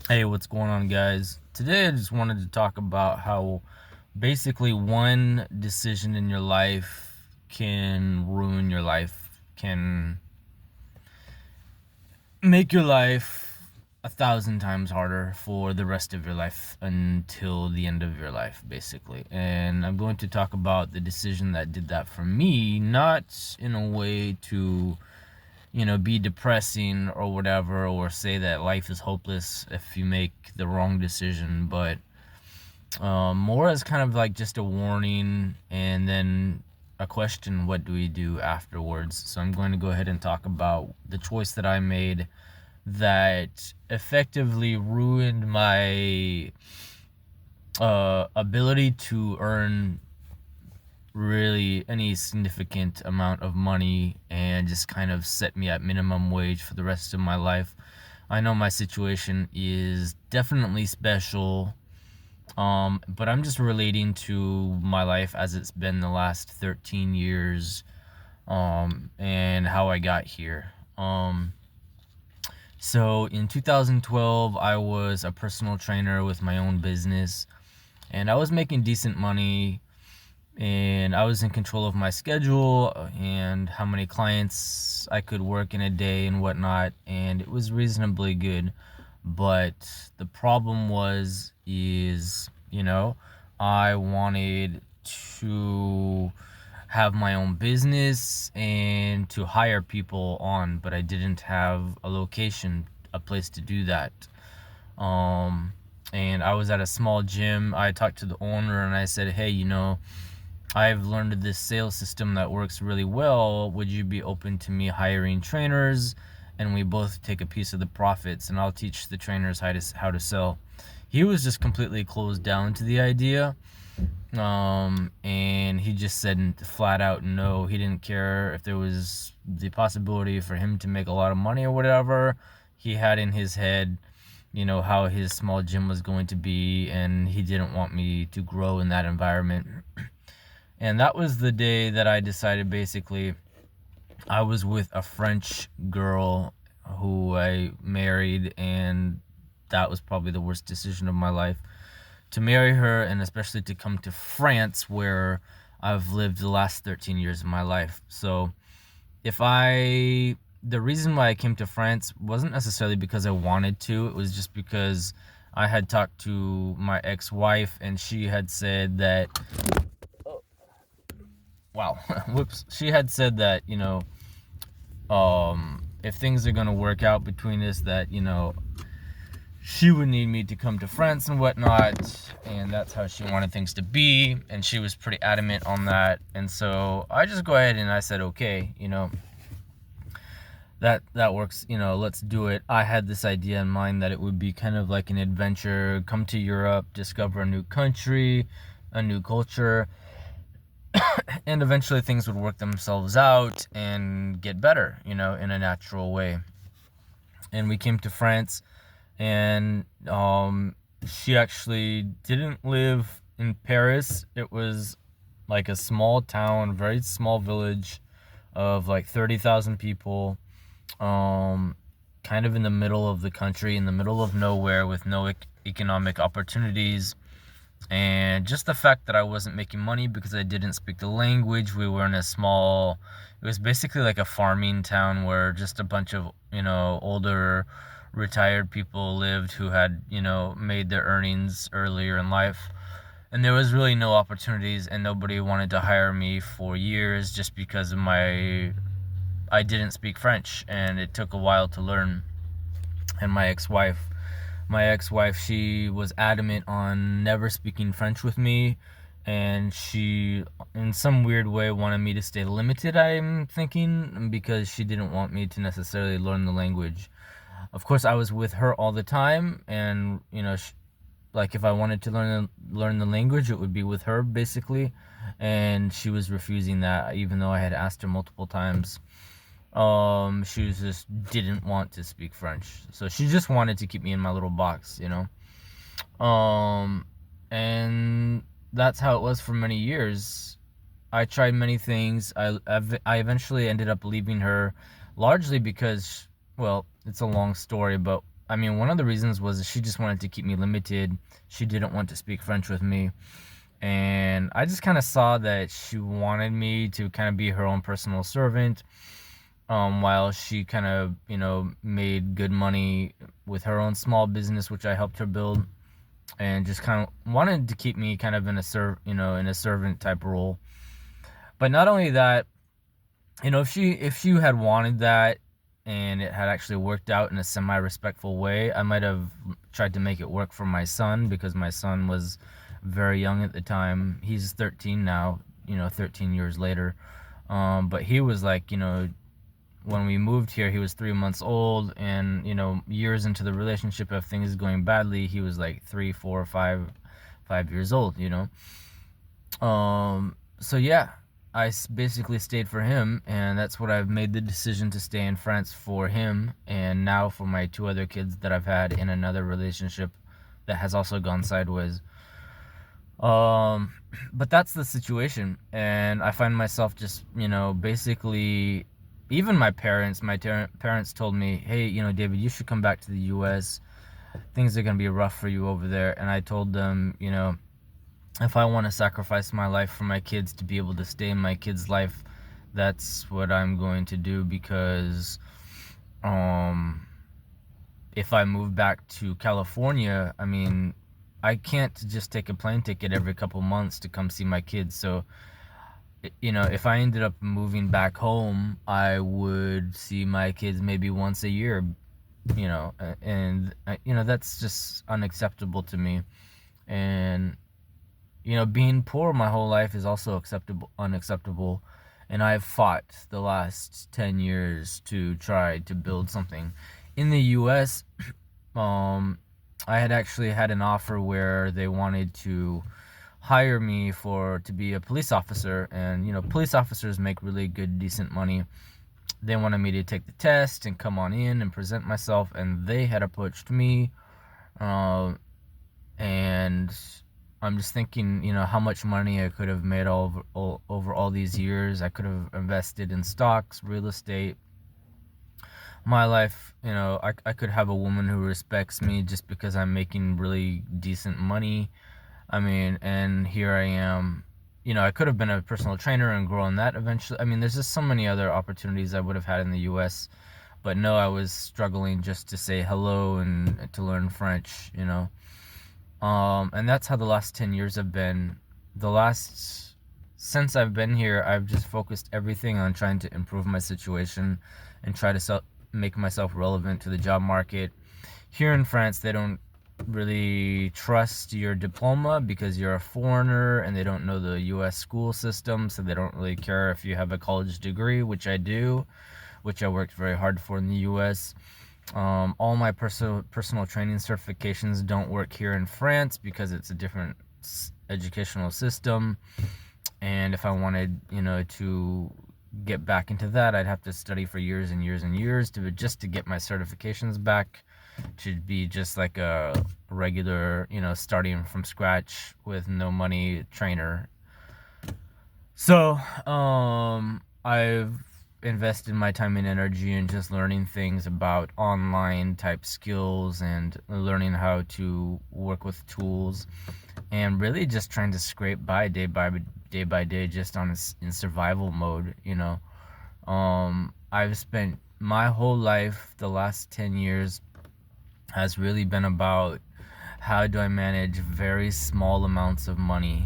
Hey, what's going on, guys? Today I just wanted to talk about how basically one decision in your life can ruin your life, can make your life 1,000 times harder for the rest of your life until the end of your life, basically. And I'm going to talk about the decision that did that for me, not in a way to be depressing or whatever, or say that life is hopeless if you make the wrong decision, but more as kind of like just a warning and then a question: what do we do afterwards? So I'm going to go ahead and talk about the choice that I made that effectively ruined my ability to earn really any significant amount of money, and just kind of set me at minimum wage for the rest of my life. I know my situation is definitely special, but I'm just relating to my life as it's been the last 13 years, and how I got here. So in 2012, I was a personal trainer with my own business, and I was making decent money, and I was in control of my schedule and how many clients I could work in a day and whatnot, and it was reasonably good. But the problem is, I wanted to have my own business and to hire people on, but I didn't have a location, a place to do that. Um, and I was at a small gym. I talked to the owner and I said, hey, I've learned this sales system that works really well. Would you be open to me hiring trainers, and we both take a piece of the profits, and I'll teach the trainers how to sell? He was just completely closed down to the idea. And he just said flat out no. He didn't care if there was the possibility for him to make a lot of money or whatever. He had in his head, how his small gym was going to be, and he didn't want me to grow in that environment. And that was the day that I decided, basically, I was with a French girl who I married, and that was probably the worst decision of my life, to marry her, and especially to come to France, where I've lived the last 13 years of my life. So the reason why I came to France wasn't necessarily because I wanted to. It was just because I had talked to my ex-wife, and she had said that, wow, whoops, she had said that, if things are gonna work out between us, that she would need me to come to France and whatnot, and that's how she wanted things to be, and she was pretty adamant on that. And so I just go ahead and I said, okay, that works, let's do it. I had this idea in mind that it would be kind of like an adventure: come to Europe, discover a new country, a new culture, and eventually things would work themselves out and get better, in a natural way. And we came to France, and she actually didn't live in Paris. It was like a small town, very small village of like 30,000 people, um, kind of in the middle of the country, in the middle of nowhere, with no economic opportunities. And just the fact that I wasn't making money because I didn't speak the language. We were in a small, it was basically like a farming town where just a bunch of, older retired people lived who had, made their earnings earlier in life. And there was really no opportunities, and nobody wanted to hire me for years just because of I didn't speak French, and it took a while to learn. And my ex-wife, she was adamant on never speaking French with me, and she, in some weird way, wanted me to stay limited, I'm thinking, because she didn't want me to necessarily learn the language. Of course, I was with her all the time, and like, if I wanted to learn the language, it would be with her, basically. And she was refusing that, even though I had asked her multiple times. She was just didn't want to speak French, so she just wanted to keep me in my little box. um and that's how it was for many years. I tried many things. I eventually ended up leaving her, largely because, well, it's a long story, but I mean, one of the reasons was she just wanted to keep me limited. She didn't want to speak French with me. And I just kind of saw that she wanted me to kind of be her own personal servant, while she kind of, made good money with her own small business, which I helped her build, and just kind of wanted to keep me kind of in a servant type role. But not only that, if she had wanted that and it had actually worked out in a semi-respectful way, I might have tried to make it work for my son, because my son was very young at the time. He's 13 now, 13 years later. But he was like, when we moved here, he was 3 months old, and years into the relationship, if things going badly, he was like 3, 4, 5 years old. So yeah, I basically stayed for him, and that's what I've made the decision to stay in France for him, and now for my 2 other kids that I've had in another relationship that has also gone sideways. Um, but that's the situation, and I find myself just, basically, even my parents told me, hey, David, you should come back to the U.S. Things are gonna be rough for you over there, and I told them, if I want to sacrifice my life for my kids to be able to stay in my kids' life, that's what I'm going to do, because um if I move back to California, I mean, I can't just take a plane ticket every couple months to come see my kids. So, if I ended up moving back home, I would see my kids maybe once a year, and that's just unacceptable to me. And being poor my whole life is also unacceptable. And I've fought the last 10 years to try to build something. In the US, um, I had actually had an offer where they wanted to hire me to be a police officer. And, police officers make really good, decent money. They wanted me to take the test and come on in and present myself. And they had approached me. And I'm just thinking, how much money I could have made over all these years. I could have invested in stocks, real estate. My life, I could have a woman who respects me just because I'm making really decent money. I mean, and here I am. I could have been a personal trainer and grown that eventually. I mean, there's just so many other opportunities I would have had in the US. But no, I was struggling just to say hello and to learn French. And that's how the last 10 years have been. Since I've been here, I've just focused everything on trying to improve my situation and try to make myself relevant to the job market. Here in France, they don't really trust your diploma because you're a foreigner, and they don't know the US school system, so they don't really care if you have a college degree, which I do, which I worked very hard for in the US. All my personal training certifications don't work here in France because it's a different educational system. And if I wanted, to get back into that, I'd have to study for years and years and years to get my certifications back, to be just like a regular, starting from scratch with no money trainer. So, I've invested my time and energy in just learning things about online type skills and learning how to work with tools, and really just trying to scrape by day by day, just in survival mode. I've spent my whole life, the last 10 years, has really been about how do I manage very small amounts of money,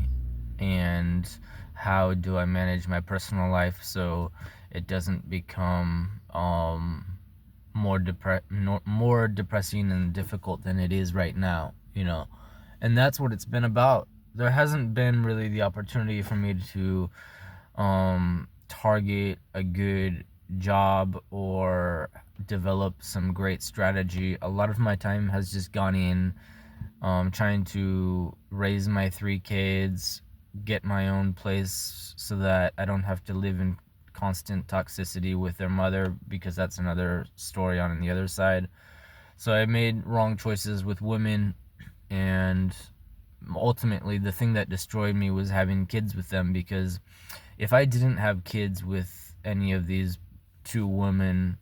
and how do I manage my personal life so it doesn't become more depressing and difficult than it is right now. And that's what it's been about. There hasn't been really the opportunity for me to target a good job or develop some great strategy. A lot of my time has just gone in trying to raise my 3 kids, get my own place so that I don't have to live in constant toxicity with their mother, because that's another story on the other side. So I made wrong choices with women, and ultimately the thing that destroyed me was having kids with them, because if I didn't have kids with any of these 2 women,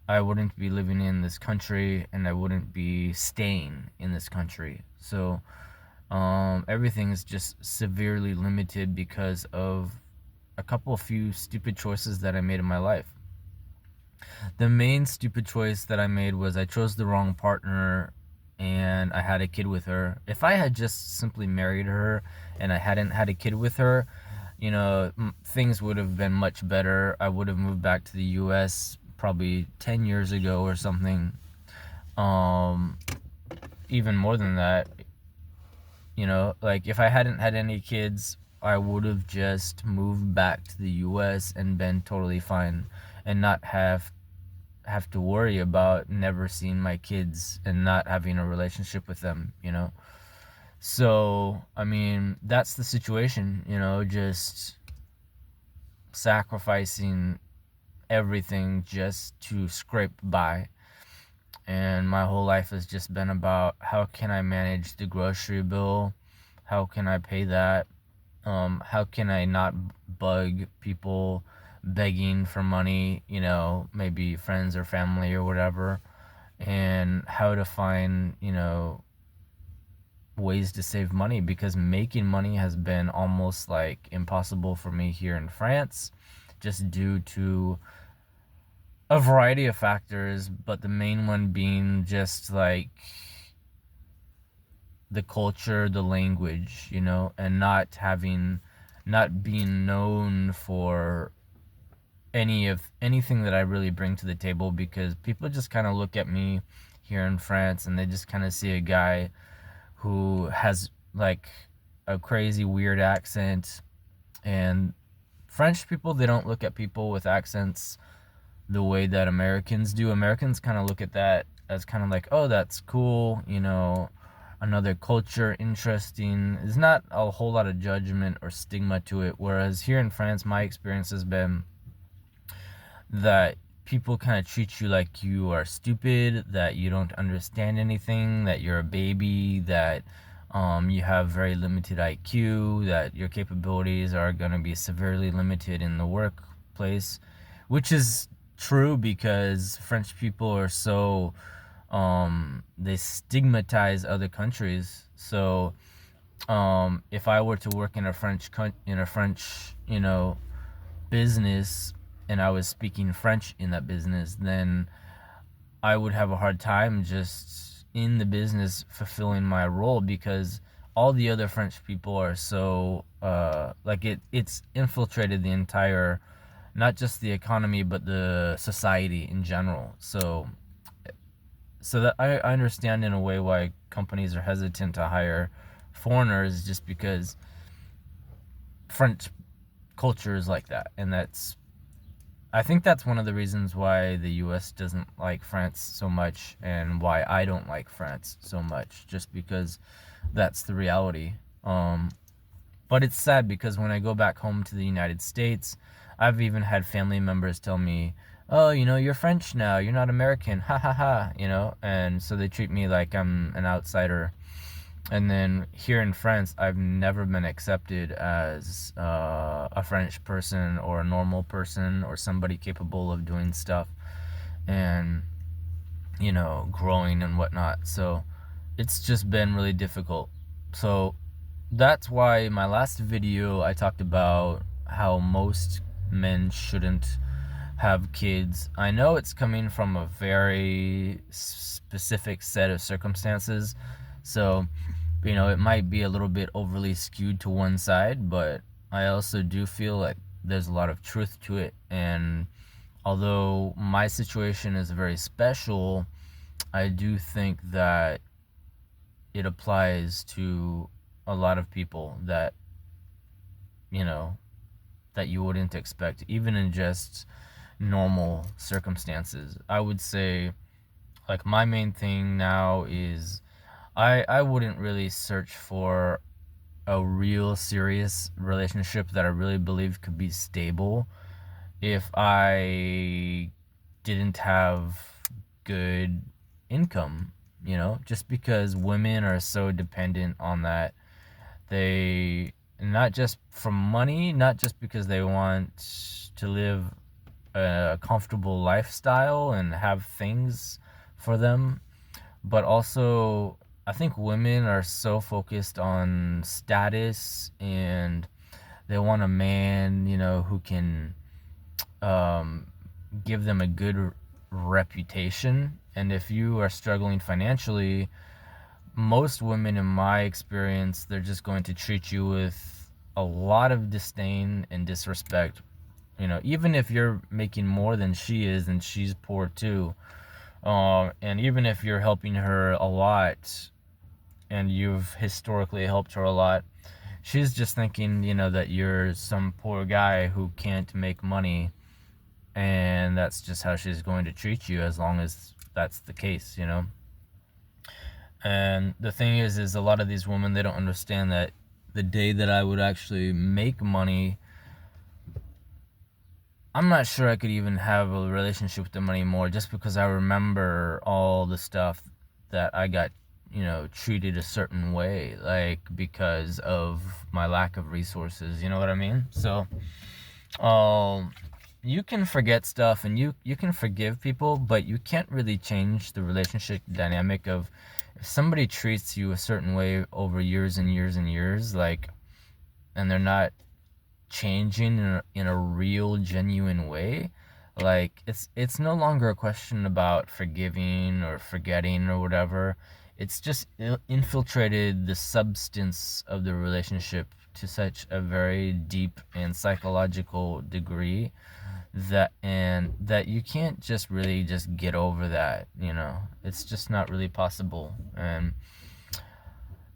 I wouldn't be living in this country and I wouldn't be staying in this country. So everything is just severely limited because of a couple of few stupid choices that I made in my life. The main stupid choice that I made was I chose the wrong partner and I had a kid with her. If I had just simply married her and I hadn't had a kid with her, you know, things would have been much better. I would have moved back to the US probably 10 years ago or something. Um, Even more than that, you know, like if I hadn't had any kids, I would have just moved back to the US and been totally fine and not have to worry about never seeing my kids and not having a relationship with them, you know? So, I mean, that's the situation, you know, just sacrificing everything just to scrape by. And my whole life has just been about how can I manage the grocery bill? How can I pay that? How can I not bug people begging for money, you know, maybe friends or family or whatever, and how to find, you know, ways to save money, because making money has been almost like impossible for me here in France just due to a variety of factors, but the main one being just like the culture, the language, you know, and not being known for anything that I really bring to the table, because people just kind of look at me here in France and they just kind of see a guy who has like a crazy weird accent. And French people, they don't look at people with accents the way that Americans do. Americans kind of look at that as kind of like, oh, that's cool, you know, another culture, interesting. There's not a whole lot of judgment or stigma to it. Whereas here in France, my experience has been that people kind of treat you like you are stupid, that you don't understand anything, that you're a baby, that you have very limited IQ, that your capabilities are going to be severely limited in the workplace, which is true because French people are so they stigmatize other countries. So if I were to work in a French you know, business, and I was speaking French in that business, then I would have a hard time just in the business fulfilling my role, because all the other French people are so like it's infiltrated the entire, not just the economy but the society in general. So that I understand in a way why companies are hesitant to hire foreigners, just because French culture is like that. And I think that's one of the reasons why the US doesn't like France so much, and why I don't like France so much, just because that's the reality. But it's sad because when I go back home to the United States, I've even had family members tell me, oh, you know, you're French now, you're not American, ha ha ha, you know, and so they treat me like I'm an outsider. And then here in France, I've never been accepted as a French person or a normal person or somebody capable of doing stuff and, you know, growing and whatnot. So it's just been really difficult. So that's why in my last video I talked about how most men shouldn't have kids. I know it's coming from a very specific set of circumstances, so you know, it might be a little bit overly skewed to one side, but I also do feel like there's a lot of truth to it. And although my situation is very special, I do think that it applies to a lot of people that, you know, that you wouldn't expect, even in just normal circumstances. I would say, like, my main thing now is I wouldn't really search for a real serious relationship that I really believe could be stable if I didn't have good income, you know, just because women are so dependent on that. They, not just from money, not just because they want to live a comfortable lifestyle and have things for them. But also, I think women are so focused on status, and they want a man, who can um, give them a good reputation. And if you are struggling financially, most women, in my experience, they're just going to treat you with a lot of disdain and disrespect. Even if you're making more than she is and she's poor too, and even if you're helping her a lot and you've historically helped her a lot, she's just thinking, that you're some poor guy who can't make money, and that's just how she's going to treat you as long as that's the case. And the thing is a lot of these women, they don't understand that the day that I would actually make money, I'm not sure I could even have a relationship with them anymore, just because I remember all the stuff that I got, treated a certain way, like because of my lack of resources. You know what I mean? So, um, you can forget stuff and you can forgive people, but you can't really change the relationship dynamic of if somebody treats you a certain way over years and years and years, like, and they're not changing in a real genuine way. Like, it's no longer a question about forgiving or forgetting or whatever. It's just infiltrated the substance of the relationship to such a very deep and psychological degree that you can't just really just get over that. It's just not really possible. And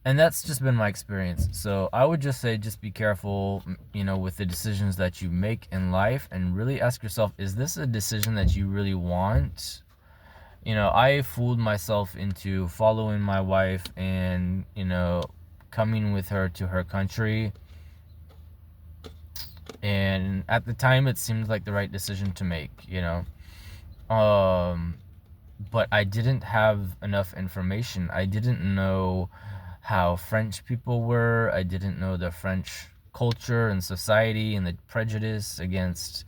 that's just been my experience. So I would just say, just be careful, with the decisions that you make in life, and really ask yourself, is this a decision that you really want? I fooled myself into following my wife and, coming with her to her country. And at the time, it seemed like the right decision to make. Um, but I didn't have enough information. I didn't know how French people were. I didn't know the French culture and society and the prejudice against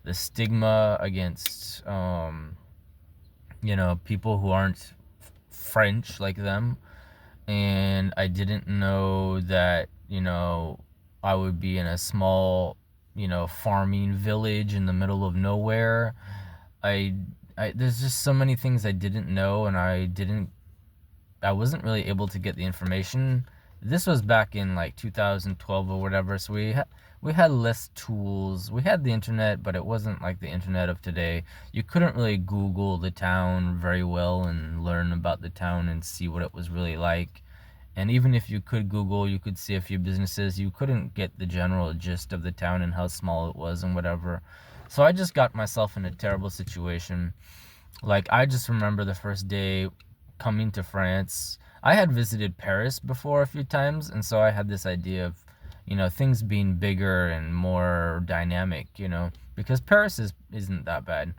the stigma against people who aren't French like them. And I didn't know that I would be in a small farming village in the middle of nowhere. I there's just so many things I didn't know, and I wasn't really able to get the information. This was back in like 2012 or whatever, so we had less tools. We had the internet, but it wasn't like the internet of today. You couldn't really Google the town very well and learn about the town and see what it was really like. And even if you could Google, you could see a few businesses, you couldn't get the general gist of the town and how small it was and whatever. So I just got myself in a terrible situation. Like, I just remember the first day coming to France. I had visited Paris before a few times, and so I had this idea of, things being bigger and more dynamic, because Paris isn't that bad.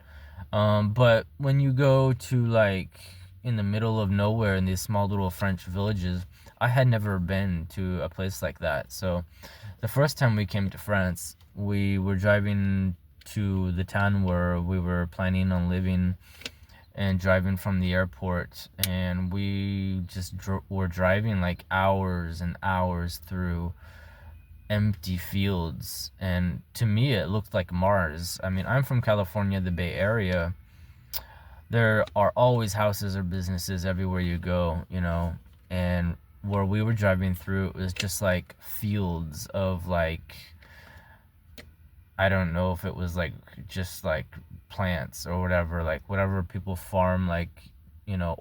But when you go to, like, in the middle of nowhere in these small little French villages, I had never been to a place like that. So the first time we came to France, we were driving to the town where we were planning on living, and driving from the airport, and we just were driving like hours and hours through empty fields, and to me it looked like Mars. I mean, I'm from California, the Bay Area. There are always houses or businesses everywhere you go, and where we were driving through, it was just like fields of, like, I don't know if it was like just like plants or whatever, like whatever people farm, like,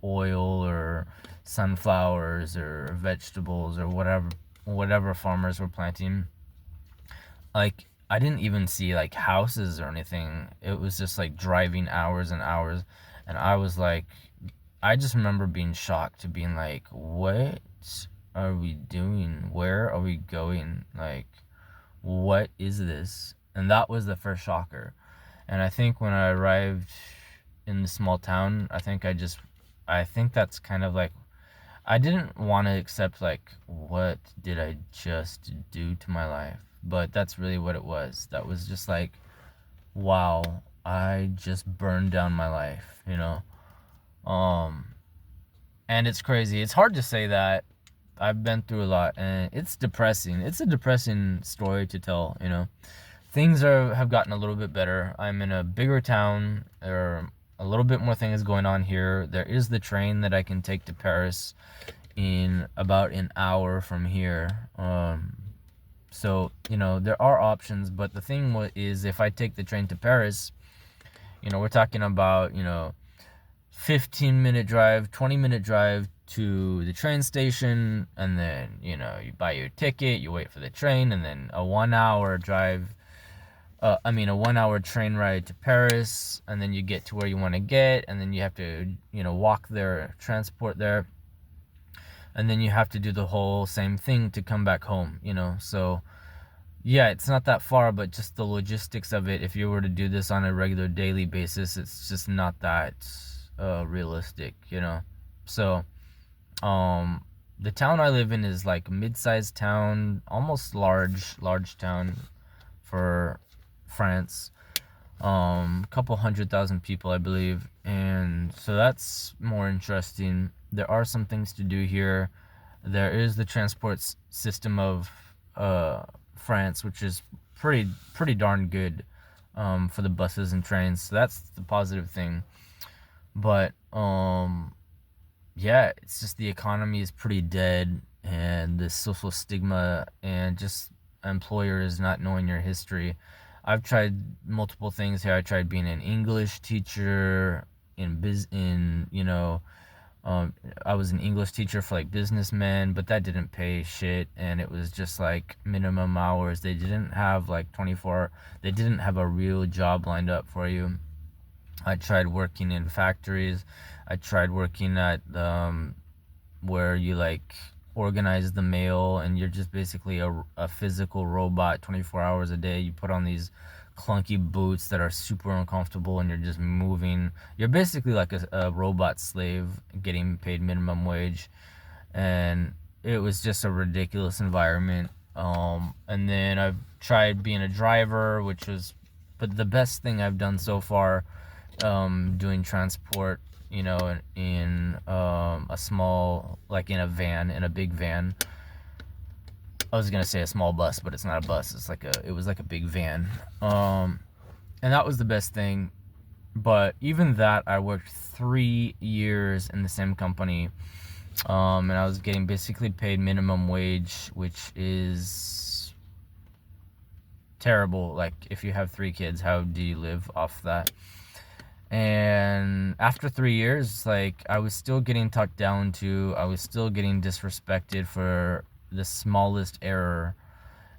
oil or sunflowers or vegetables or whatever farmers were planting. Like, I didn't even see like houses or anything. It was just like driving hours and hours, and I was like, I just remember being shocked, to being like, what are we doing? Where are we going? Like, what is this? And that was the first shocker. And I think when I arrived in the small town, I think that's kind of like, I didn't want to accept, like, what did I just do to my life? But that's really what it was. That was just like, wow. I just burned down my life, you know. Um, and it's crazy. It's hard to say that. I've been through a lot, and it's depressing. It's a depressing story to tell, you know. Things have gotten a little bit better. I'm in a bigger town. There are a little bit more things going on here. There is the train that I can take to Paris in about an hour from here. So, you know, there are options, but the thing is, if I take the train to Paris, you know, we're talking about, you know, 15-minute drive, 20-minute drive to the train station, and then, you know, you buy your ticket, you wait for the train, and then a 1 hour drive, a 1 hour train ride to Paris, and then you get to where you want to get, and then you have to, you know, walk there, transport there, and then you have to do the whole same thing to come back home, you know. So yeah, it's not that far, but just the logistics of it, if you were to do this on a regular daily basis, it's just not that realistic, you know. So the town I live in is like a mid-sized town, almost large town for France. Couple 100,000 people, I believe, and so that's more interesting. There are some things to do here. There is the transport system of France, which is pretty darn good for the buses and trains. So that's the positive thing. But yeah, it's just the economy is pretty dead, and the social stigma, and just employers not knowing your history. I've tried multiple things here. I tried being an English teacher in you know, I was an English teacher for like businessmen, but that didn't pay shit, and it was just like minimum hours. They didn't have like 24. They didn't have a real job lined up for you. I tried working in factories. I tried working at where you like organize the mail, and you're just basically a physical robot 24 hours a day. You put on these clunky boots that are super uncomfortable, and you're just moving. You're basically like a robot slave getting paid minimum wage, and it was just a ridiculous environment. And then I've tried being a driver, which was, but the best thing I've done so far, doing transport, you know, in a small, like in a van, in a big van. I was gonna say a small bus, but it's not a bus. It was like a big van. And that was the best thing. But even that, I worked 3 years in the same company, and I was getting basically paid minimum wage, which is terrible. Like, if you have 3 kids, how do you live off that? And after 3 years, like, I was still getting talked down to. I was still getting disrespected for the smallest error.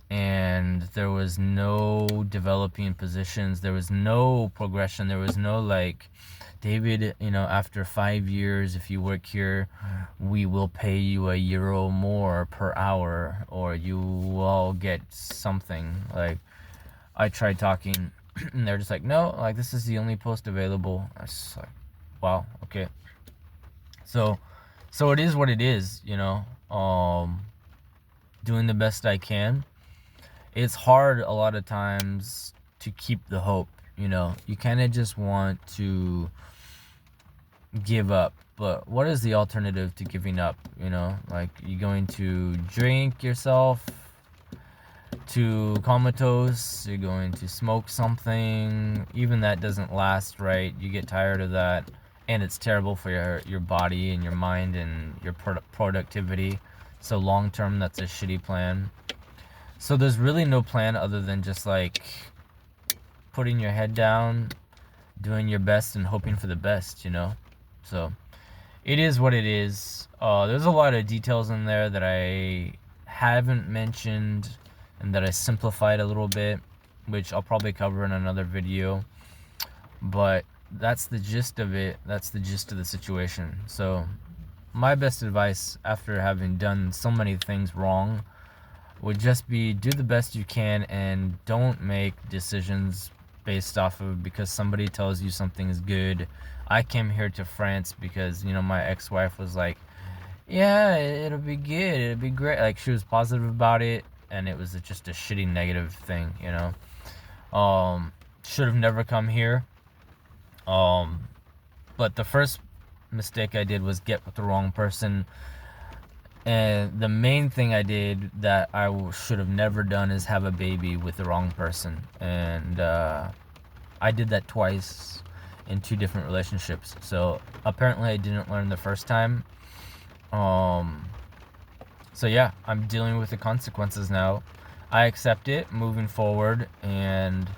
And there was no developing positions. There was no progression. There was no, like, David, you know, after 5 years, if you work here, we will pay you €1 more per hour, or you will get something. Like, I tried talking, and they're just like, no, like, this is the only post available. I was just like, wow, okay. So it is what it is, you know. Doing the best I can. It's hard a lot of times to keep the hope, you know. You kind of just want to give up, but what is the alternative to giving up, you know? Like, you going to drink yourself to comatose, you're going to smoke something. Even that doesn't last, right? You get tired of that, and it's terrible for your body and your mind and your productivity. So long term, that's a shitty plan. So there's really no plan other than just like putting your head down, doing your best, and hoping for the best, you know? So it is what it is. There's a lot of details in there that I haven't mentioned and that I simplified a little bit, which I'll probably cover in another video. But that's the gist of it. That's the gist of the situation. So my best advice, after having done so many things wrong, would just be do the best you can, and don't make decisions based off of because somebody tells you something is good. I came here to France because, you know, my ex-wife was like, yeah, it'll be good, it'll be great. Like, she was positive about it, and it was just a shitty negative thing, you know. Should have never come here. Um, but the first mistake I did was get with the wrong person. And the main thing I did that I should have never done is have a baby with the wrong person. And I did that twice in two different relationships. So apparently I didn't learn the first time. Um, so yeah, I'm dealing with the consequences now. I accept it, moving forward, and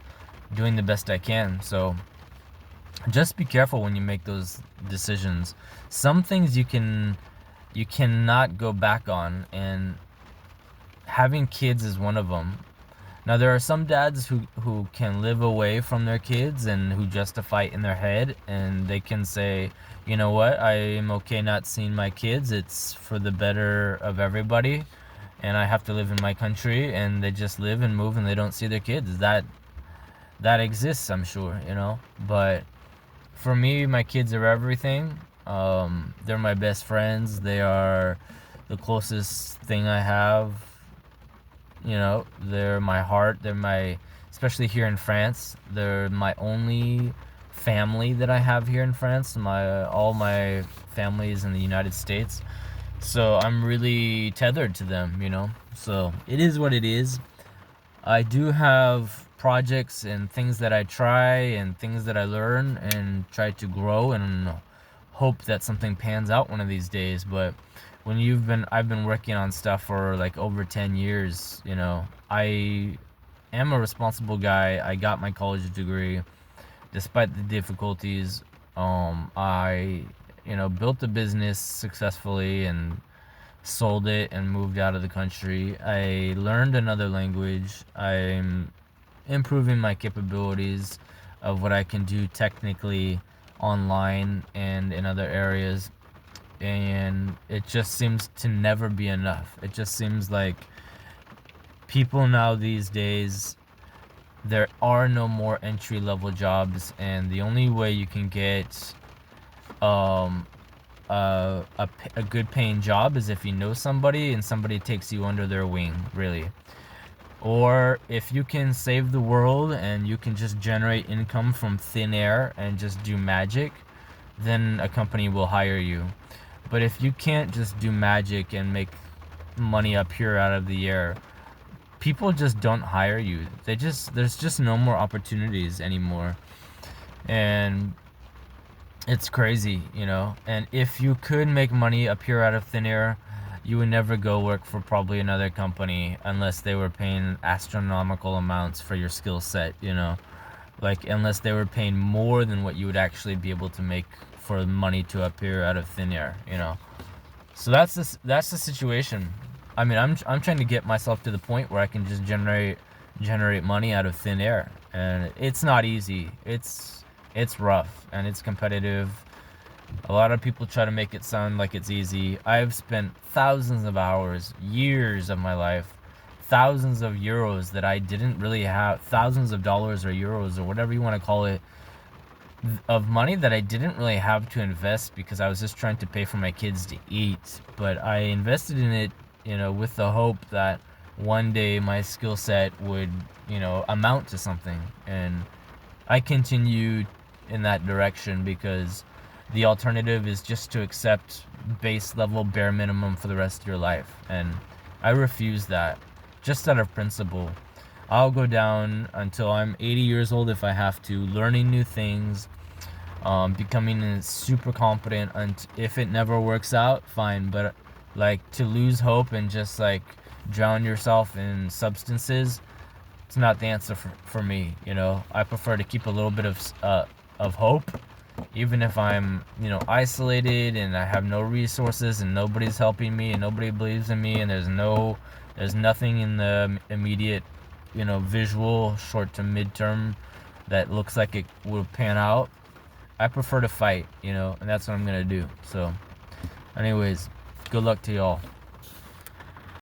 doing the best I can. So just be careful when you make those decisions. Some things you cannot go back on, and having kids is one of them. Now there are some dads who can live away from their kids and who justify it in their head, and they can say, you know what, I am okay not seeing my kids. It's for the better of everybody, and I have to live in my country, and they just live and move and they don't see their kids. That exists, I'm sure, you know. But for me, my kids are everything. They're my best friends. They are the closest thing I have. You know, they're my heart. They're my, especially here in France, they're my only family that I have here in France. All my family is in the United States. So I'm really tethered to them, you know. So it is what it is. I do have projects and things that I try and things that I learn and try to grow and hope that something pans out one of these days. But when I've been working on stuff for like over 10 years, you know, I am a responsible guy. I got my college degree despite the difficulties. I, you know, built a business successfully and sold it and moved out of the country. I learned another language. I'm improving my capabilities of what I can do technically online and in other areas. And it just seems to never be enough. It just seems like people now these days, there are no more entry level jobs, and the only way you can get um, a good paying job is if you know somebody and somebody takes you under their wing, really. Or if you can save the world and you can just generate income from thin air and just do magic, then a company will hire you. But if you can't just do magic and make money up here out of the air, people just don't hire you. There's just no more opportunities anymore. And it's crazy, you know. And if you could make money up here out of thin air, you would never go work for probably another company unless they were paying astronomical amounts for your skill set, you know. Like unless they were paying more than what you would actually be able to make for money to appear out of thin air, you know. So that's the situation. I mean, I'm trying to get myself to the point where I can just generate money out of thin air, and it's not easy. It's rough and it's competitive. A lot of people try to make it sound like it's easy. I've spent thousands of hours, years of my life, thousands of euros that I didn't really have, thousands of dollars or euros or whatever you want to call it, of money that I didn't really have to invest because I was just trying to pay for my kids to eat. But I invested in it, you know, with the hope that one day my skill set would, you know, amount to something. And I continued in that direction because the alternative is just to accept base level bare minimum for the rest of your life. And I refuse that, just out of principle. I'll go down until I'm 80 years old if I have to, learning new things, becoming super competent. And if it never works out, fine. But like to lose hope and just like drown yourself in substances, it's not the answer for me. You know, I prefer to keep a little bit of hope, even if I'm, you know, isolated and I have no resources and nobody's helping me and nobody believes in me and there's nothing in the immediate, you know, visual short to midterm that looks like it will pan out. I prefer to fight, you know, and that's what I'm gonna do. So anyways, good luck to y'all.